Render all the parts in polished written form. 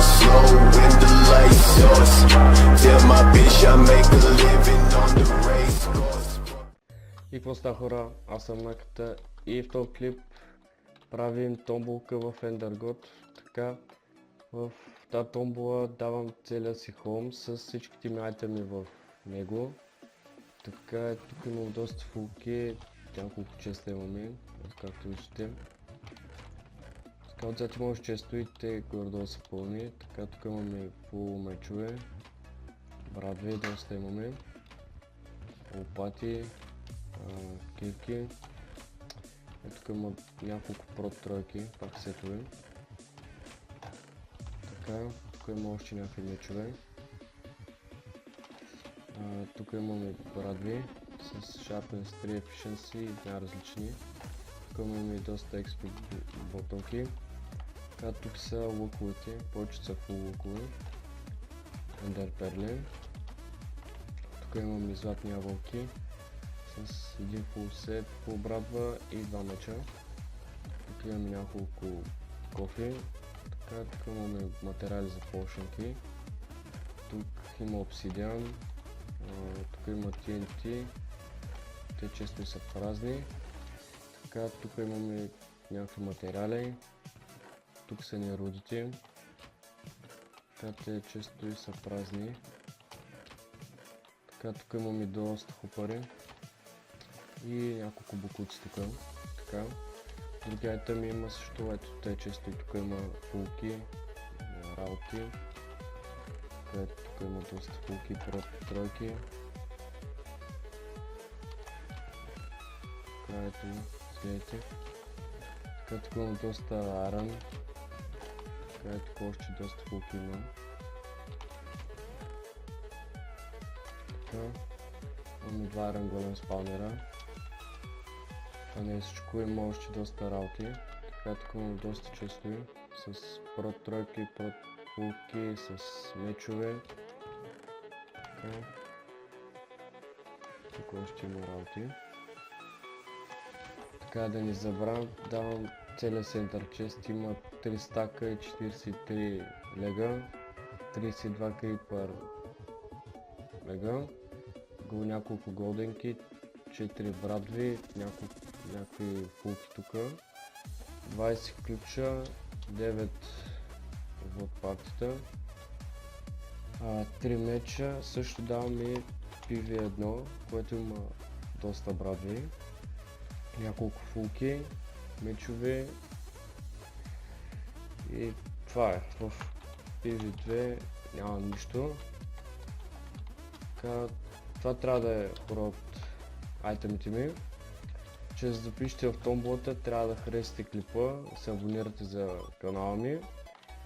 down slow when the lights off. Tell my bitch I make a living on the race course. И какво става, хора? Аз съм Наката и в този клип правим томболка в EnderGod. Така, в тази томбола давам целия си хоум с всичките ми айтеми в него. Така, тук имам доста фулки, няколко честа имаме, както виждате. Така, отзад може често и те горе-долу са пълни. Така, тук имаме фул мечове, брадви, доста имаме, лопати, кирки. Тук има няколко прот тройки, пак сетове. Така, тук има още някакви мечове. Тук имаме брадви с Sharpness 3 Efficiency и различни. Тук имаме доста XP бутонки. Така, тук са луковете, повечето са фул лукове. Ender перли. Тук имаме златни ябълки с един фул сет, фул брадва и два меча. Тук имаме няколко кофи. Така, тук имаме материали за полшенки. Тук има обсидиан. Тук има TNT. Те често са празни. Така, тук имаме някакви материали. Тук са нерудите. Така, те често и са празни. Така, тук имаме доста хупари и няколко букуци тук. Така, други айтеми има също, ето те често и тук има фулки, работи. Тук има доста фулки, тройки. Така, ето, гледайте. Така, тук има доста аран. Така, ето още доста фулки има. Така, имаме два аран голем спаунера. Това не е всичко, има още доста работи. Така, тук имаме доста честови с прот тройки, прот фулки, с мечове. Така. Тук още има работи. Така, да не забравям, давам целия център чест, има 3 стака и 43 лега, 32 крипър лега, няколко голденки, 4 брадви, някакви фулки тук, 20 ключа, 9 в партията, 3 меча, също давам и PV1, което има доста брадви, няколко фулки, мечове и това е. В PV2 няма нищо. Така, това трябва да е хора от айтемите ми. Че да запишете в томболата, трябва да харесате клипа, да се абонирате за канала ми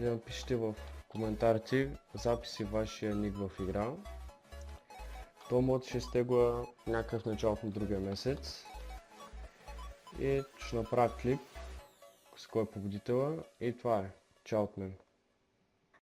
и да напишете в коментарите записи вашия ник в игра. Томболата ще стегла някакъв началото на другия месец. И ще направя клип с кой е победителя и това е. Чао от мен.